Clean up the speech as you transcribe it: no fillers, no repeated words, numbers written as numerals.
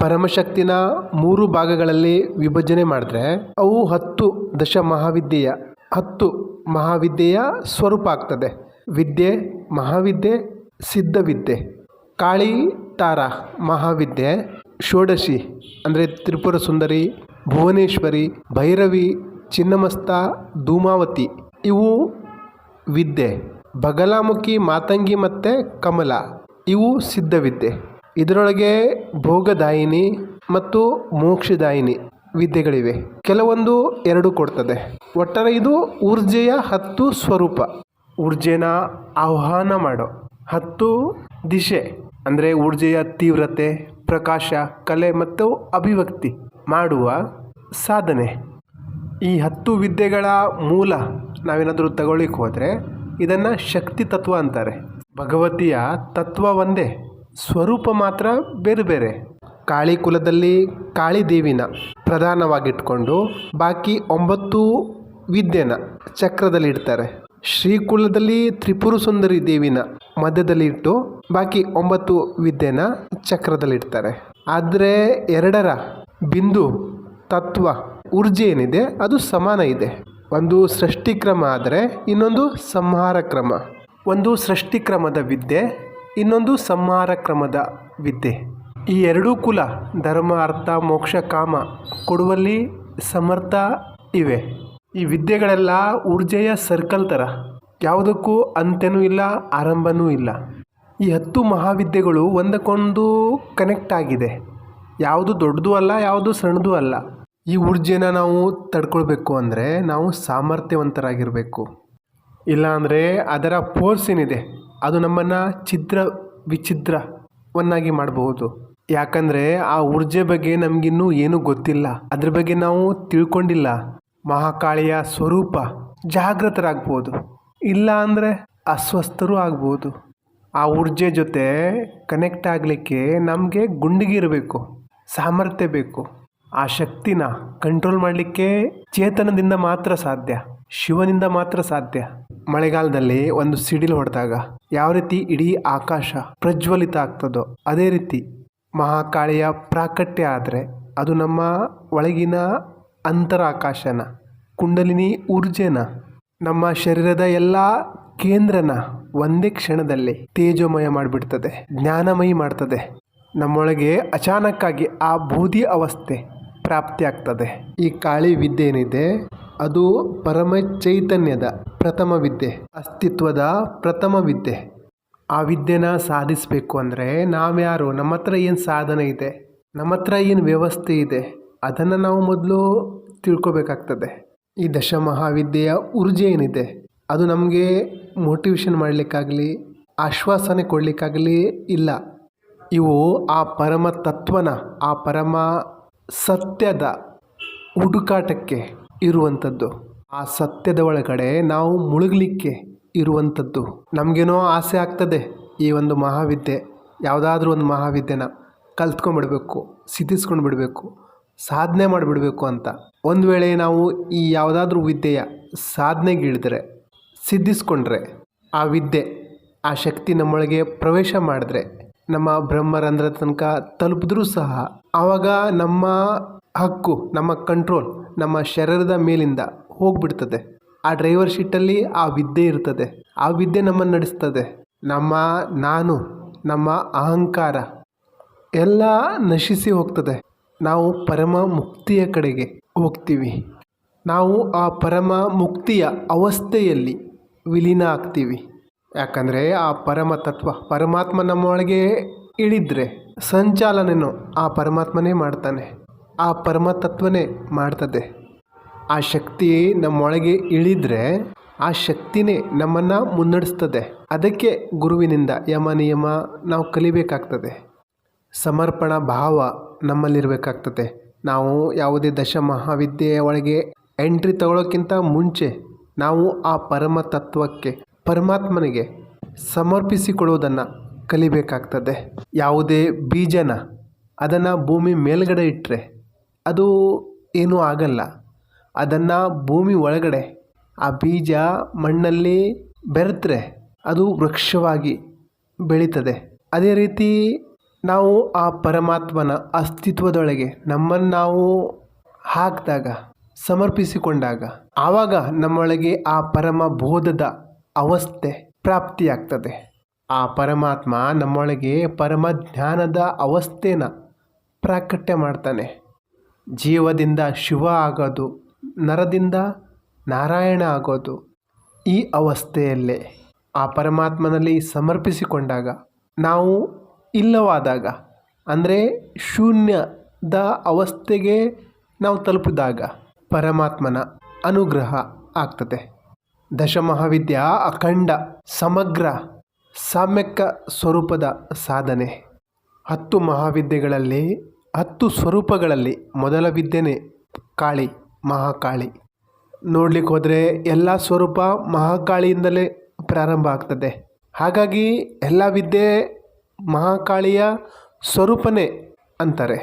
ಪರಮಶಕ್ತಿನ 3 ಭಾಗಗಳಲ್ಲಿ ವಿಭಜನೆ ಮಾಡಿದ್ರೆ ಅವು 10 ದಶ ಮಹಾವಿದ್ಯೆಯ 10 ಮಹಾವಿದ್ಯೆಯ ಸ್ವರೂಪ ಆಗ್ತದೆ. ವಿದ್ಯೆ, ಮಹಾವಿದ್ಯೆ, ಸಿದ್ಧವಿದ್ಯೆ, ಕಾಳಿ ತಾರ ಮಹಾವಿದ್ಯೆ, ಷೋಡಶಿ ಅಂದರೆ ತ್ರಿಪುರ ಸುಂದರಿ, ಭುವನೇಶ್ವರಿ, ಭೈರವಿ, ಚಿನ್ನಮಸ್ತ, ಧೂಮಾವತಿ ಇವು ವಿದ್ಯೆ. ಬಗಲಾಮುಖಿ, ಮಾತಂಗಿ ಮತ್ತು ಕಮಲ ಇವು ಸಿದ್ಧವಿದ್ಯೆ. ಇದರೊಳಗೆ ಭೋಗದಾಯಿನಿ ಮತ್ತು ಮೋಕ್ಷದಾಯಿನಿ ವಿದ್ಯೆಗಳಿವೆ. ಕೆಲವೊಂದು 2 ಕೊಡ್ತದೆ. ಒಟ್ಟಾರೆ ಇದು ಊರ್ಜೆಯ 10 ಸ್ವರೂಪ. ಊರ್ಜೆನ ಆಹ್ವಾನ ಮಾಡೋ 10 ದಿಶೆ ಅಂದರೆ ಊರ್ಜೆಯ ತೀವ್ರತೆ, ಪ್ರಕಾಶ, ಕಲೆ ಮತ್ತು ಅಭಿವ್ಯಕ್ತಿ ಮಾಡುವ ಸಾಧನೆ. ಈ 10 ವಿದ್ಯೆಗಳ ಮೂಲ ನಾವೇನಾದರೂ ತಗೊಳ್ಳಿಕ್ಕೆ ಹೋದರೆ ಇದನ್ನು ಶಕ್ತಿ ತತ್ವ ಅಂತಾರೆ. ಭಗವತಿಯ ತತ್ವ ಒಂದೇ, ಸ್ವರೂಪ ಮಾತ್ರ ಬೇರೆ ಬೇರೆ. ಕಾಳಿ ಕುಲದಲ್ಲಿ ಕಾಳಿ ದೇವಿನ ಪ್ರಧಾನವಾಗಿಟ್ಕೊಂಡು ಬಾಕಿ 9 ವಿದ್ಯೆನ ಚಕ್ರದಲ್ಲಿ ಇಡ್ತಾರೆ. ಶ್ರೀಕುಲದಲ್ಲಿ ತ್ರಿಪುರ ಸುಂದರಿ ದೇವಿನ ಮಧ್ಯದಲ್ಲಿ ಇಟ್ಟು ಬಾಕಿ 9 ವಿದ್ಯೆನ ಚಕ್ರದಲ್ಲಿ ಇಡ್ತಾರೆ. ಆದರೆ 2ರ ಬಿಂದು ತತ್ವ ಊರ್ಜೆ ಏನಿದೆ ಅದು ಸಮಾನ ಇದೆ. ಒಂದು ಸೃಷ್ಟಿಕ್ರಮ ಆದರೆ ಇನ್ನೊಂದು ಸಂಹಾರ ಕ್ರಮ. ಒಂದು ಸೃಷ್ಟಿಕ್ರಮದ ವಿದ್ಯೆ, ಇನ್ನೊಂದು ಸಂಹಾರ ಕ್ರಮದ ವಿದ್ಯೆ. ಈ 2 ಕುಲ ಧರ್ಮ, ಅರ್ಥ, ಮೋಕ್ಷ, ಕಾಮ ಕೊಡುವಲ್ಲಿ ಸಮರ್ಥ ಇವೆ. ಈ ವಿದ್ಯೆಗಳೆಲ್ಲ ಊರ್ಜೆಯ ಸರ್ಕಲ್ ಥರ, ಯಾವುದಕ್ಕೂ ಅಂತ್ಯನೂ ಇಲ್ಲ, ಆರಂಭನೂ ಇಲ್ಲ. ಈ 10 ಮಹಾವಿದ್ಯೆಗಳು ಒಂದಕ್ಕೊಂದು ಕನೆಕ್ಟ್ ಆಗಿದೆ. ಯಾವುದು ದೊಡ್ಡದು ಅಲ್ಲ, ಯಾವುದು ಸಣ್ಣದು ಅಲ್ಲ. ಈ ಊರ್ಜೆನ ನಾವು ತಡ್ಕೊಳ್ಬೇಕು ಅಂದರೆ ನಾವು ಸಾಮರ್ಥ್ಯವಂತರಾಗಿರಬೇಕು. ಇಲ್ಲಾಂದರೆ ಅದರ ಫೋರ್ಸ್ ಏನಿದೆ ಅದು ನಮ್ಮನ್ನು ವಿಚಿತ್ರವನ್ನಾಗಿ ಮಾಡಬಹುದು. ಯಾಕಂದರೆ ಆ ಊರ್ಜೆ ಬಗ್ಗೆ ನಮಗಿನ್ನೂ ಏನೂ ಗೊತ್ತಿಲ್ಲ, ಅದ್ರ ಬಗ್ಗೆ ನಾವು ತಿಳ್ಕೊಂಡಿಲ್ಲ. ಮಹಾಕಾಳಿಯ ಸ್ವರೂಪ ಜಾಗೃತರಾಗ್ಬೋದು, ಇಲ್ಲ ಅಂದರೆ ಅಸ್ವಸ್ಥರೂ ಆಗ್ಬೋದು. ಆ ಊರ್ಜೆ ಜೊತೆ ಕನೆಕ್ಟ್ ಆಗಲಿಕ್ಕೆ ನಮಗೆ ಗುಂಡಿಗಿರಬೇಕು, ಸಾಮರ್ಥ್ಯ ಬೇಕು. ಆ ಶಕ್ತಿನ ಕಂಟ್ರೋಲ್ ಮಾಡಲಿಕ್ಕೆ ಚೇತನದಿಂದ ಮಾತ್ರ ಸಾಧ್ಯ, ಶಿವನಿಂದ ಮಾತ್ರ ಸಾಧ್ಯ. ಮಳೆಗಾಲದಲ್ಲಿ ಒಂದು ಸಿಡಿಲು ಹೊಡೆದಾಗ ಯಾವ ರೀತಿ ಇಡೀ ಆಕಾಶ ಪ್ರಜ್ವಲಿತ ಆಗ್ತದೋ ಅದೇ ರೀತಿ ಮಹಾಕಾಳಿಯ ಪ್ರಾಕಟ್ಯ ಆದರೆ ಅದು ನಮ್ಮ ಒಳಗಿನ ಅಂತರ ಆಕಾಶನ, ಕುಂಡಲಿನಿ ಊರ್ಜೆನ, ನಮ್ಮ ಶರೀರದ ಎಲ್ಲ ಕೇಂದ್ರನ ಒಂದೇ ಕ್ಷಣದಲ್ಲಿ ತೇಜೋಮಯ ಮಾಡಿಬಿಡ್ತದೆ, ಜ್ಞಾನಮಯಿ ಮಾಡ್ತದೆ. ನಮ್ಮೊಳಗೆ ಅಚಾನಕ್ಕಾಗಿ ಆ ಬೋಧಿ ಅವಸ್ಥೆ ಪ್ರಾಪ್ತಿ ಆಗ್ತದೆ. ಈ ಕಾಳಿ ವಿದ್ಯೆ ಏನಿದೆ ಅದು ಪರಮ ಚೈತನ್ಯದ ಪ್ರಥಮ ವಿದ್ಯೆ, ಅಸ್ತಿತ್ವದ ಪ್ರಥಮ ವಿದ್ಯೆ. ಆ ವಿದ್ಯೆನ ಸಾಧಿಸಬೇಕು ಅಂದರೆ ನಾವ್ಯಾರು, ನಮ್ಮ ಹತ್ರ ಏನು ಸಾಧನೆ ಇದೆ, ನಮ್ಮ ಹತ್ರ ಏನು ವ್ಯವಸ್ಥೆ ಇದೆ ಅದನ್ನು ನಾವು ಮೊದಲು ತಿಳ್ಕೊಬೇಕಾಗ್ತದೆ. ಈ ದಶಮಹಾವಿದ್ಯೆಯ ಊರ್ಜೆ ಏನಿದೆ ಅದು ನಮಗೆ ಮೋಟಿವೇಶನ್ ಮಾಡಲಿಕ್ಕಾಗಲಿ ಆಶ್ವಾಸನೆ ಕೊಡಲಿಕ್ಕಾಗಲಿ ಇಲ್ಲ. ಇವು ಆ ಪರಮ ತತ್ವನ, ಆ ಪರಮ ಸತ್ಯದ ಹುಡುಕಾಟಕ್ಕೆ ಇರುವಂಥದ್ದು. ಆ ಸತ್ಯದ ಒಳಗಡೆ ನಾವು ಮುಳುಗಲಿಕ್ಕೆ ಇರುವಂಥದ್ದು. ನಮಗೇನೋ ಆಸೆ ಆಗ್ತದೆ ಈ ಒಂದು ಮಹಾವಿದ್ಯೆ, ಯಾವುದಾದ್ರೂ ಒಂದು ಮಹಾವಿದ್ಯೆನ ಕಲ್ತ್ಕೊಂಡ್ಬಿಡ್ಬೇಕು, ಸಿದ್ಧಿಸ್ಕೊಂಡು ಬಿಡಬೇಕು, ಸಾಧನೆ ಮಾಡಿಬಿಡಬೇಕು ಅಂತ. ಒಂದು ವೇಳೆ ನಾವು ಈ ಯಾವುದಾದ್ರೂ ವಿದ್ಯೆಯ ಸಾಧನೆಗಿಳಿದ್ರೆ, ಸಿದ್ಧಿಸ್ಕೊಂಡ್ರೆ, ಆ ವಿದ್ಯೆ ಆ ಶಕ್ತಿ ನಮ್ಮೊಳಗೆ ಪ್ರವೇಶ ಮಾಡಿದ್ರೆ, ನಮ್ಮ ಬ್ರಹ್ಮರಂಧ್ರ ತನಕ ತಲುಪಿದ್ರೂ ಸಹ ಆವಾಗ ನಮ್ಮ ಹಕ್ಕು, ನಮ್ಮ ಕಂಟ್ರೋಲ್ ನಮ್ಮ ಶರೀರದ ಮೇಲಿಂದ ಹೋಗ್ಬಿಡ್ತದೆ. ಆ ಡ್ರೈವರ್ ಶೀಟಲ್ಲಿ ಆ ವಿದ್ಯೆ ಇರ್ತದೆ. ಆ ವಿದ್ಯೆ ನಮ್ಮನ್ನು ನಡೆಸ್ತದೆ. ನಮ್ಮ ನಾನು, ನಮ್ಮ ಅಹಂಕಾರ ಎಲ್ಲ ನಶಿಸಿ ಹೋಗ್ತದೆ. ನಾವು ಪರಮ ಮುಕ್ತಿಯ ಕಡೆಗೆ ಹೋಗ್ತೀವಿ. ನಾವು ಆ ಪರಮ ಮುಕ್ತಿಯ ಅವಸ್ಥೆಯಲ್ಲಿ ವಿಲೀನ ಆಗ್ತೀವಿ. ಯಾಕಂದರೆ ಆ ಪರಮ ತತ್ವ ಪರಮಾತ್ಮ ನಮ್ಮೊಳಗೆ ಇಳಿದ್ರೆ ಸಂಚಾಲನೆನೂ ಆ ಪರಮಾತ್ಮನೇ ಮಾಡ್ತಾನೆ, ಆ ಪರಮತತ್ವನೇ ಮಾಡ್ತದೆ. ಆ ಶಕ್ತಿ ನಮ್ಮೊಳಗೆ ಇಳಿದ್ರೆ ಆ ಶಕ್ತಿನೇ ನಮ್ಮನ್ನು ಮುನ್ನಡೆಸ್ತದೆ. ಅದಕ್ಕೆ ಗುರುವಿನಿಂದ ಯಮ ನಿಯಮ ನಾವು ಕಲಿಬೇಕಾಗ್ತದೆ. ಸಮರ್ಪಣಾ ಭಾವ ನಮ್ಮಲ್ಲಿರಬೇಕಾಗ್ತದೆ. ನಾವು ಯಾವುದೇ ದಶಮಹಾವಿದ್ಯೆಯ ಒಳಗೆ ಎಂಟ್ರಿ ತಗೊಳ್ಳೋಕ್ಕಿಂತ ಮುಂಚೆ ನಾವು ಆ ಪರಮ ತತ್ವಕ್ಕೆ, ಪರಮಾತ್ಮನಿಗೆ ಸಮರ್ಪಿಸಿಕೊಡುವುದನ್ನು ಕಲಿಬೇಕಾಗ್ತದೆ. ಯಾವುದೇ ಬೀಜನ ಅದನ್ನು ಭೂಮಿ ಮೇಲ್ಗಡೆ ಇಟ್ಟರೆ ಅದು ಏನೂ ಆಗಲ್ಲ. ಅದನ್ನು ಭೂಮಿ ಒಳಗಡೆ ಆ ಬೀಜ ಮಣ್ಣಲ್ಲಿ ಬೆರೆತರೆ ಅದು ವೃಕ್ಷವಾಗಿ ಬೆಳೀತದೆ. ಅದೇ ರೀತಿ ನಾವು ಆ ಪರಮಾತ್ಮನ ಅಸ್ತಿತ್ವದೊಳಗೆ ನಮ್ಮನ್ನು ನಾವು ಹಾಕಿದಾಗ, ಸಮರ್ಪಿಸಿಕೊಂಡಾಗ, ಆವಾಗ ನಮ್ಮೊಳಗೆ ಆ ಪರಮ ಬೋಧದ ಅವಸ್ಥೆ ಪ್ರಾಪ್ತಿಯಾಗ್ತದೆ. ಆ ಪರಮಾತ್ಮ ನಮ್ಮೊಳಗೆ ಪರಮ ಜ್ಞಾನದ ಅವಸ್ಥೆನ ಪ್ರಾಕಟ್ಯ ಮಾಡ್ತಾನೆ. ಜೀವದಿಂದ ಶಿವ ಆಗೋದು, ನರದಿಂದ ನಾರಾಯಣ ಆಗೋದು ಈ ಅವಸ್ಥೆಯಲ್ಲೇ. ಆ ಪರಮಾತ್ಮನಲ್ಲಿ ಸಮರ್ಪಿಸಿಕೊಂಡಾಗ, ನಾವು ಇಲ್ಲವಾದಾಗ, ಅಂದರೆ ಶೂನ್ಯದ ಅವಸ್ಥೆಗೆ ನಾವು ತಲುಪಿದಾಗ ಪರಮಾತ್ಮನ ಅನುಗ್ರಹ ಆಗ್ತದೆ. ದಶಮಹಾವಿದ್ಯಾ ಅಖಂಡ ಸಮಗ್ರ ಸಾಮ್ಯಕ ಸ್ವರೂಪದ ಸಾಧನೆ. 10 ಮಹಾವಿದ್ಯೆಗಳಲ್ಲಿ 10 ಸ್ವರೂಪಗಳಲ್ಲಿ ಮೊದಲ ವಿದ್ಯೆನೇ ಕಾಳಿ, ಮಹಾಕಾಳಿ. ನೋಡ್ಲಿಕ್ಕೆ ಹೋದರೆ ಎಲ್ಲ ಸ್ವರೂಪ ಮಹಾಕಾಳಿಯಿಂದಲೇ ಪ್ರಾರಂಭ ಆಗ್ತದೆ. ಹಾಗಾಗಿ ಎಲ್ಲ ವಿದ್ಯೆ ಮಹಾಕಾಳಿಯ ಸ್ವರೂಪನೇ ಅಂತಾರೆ.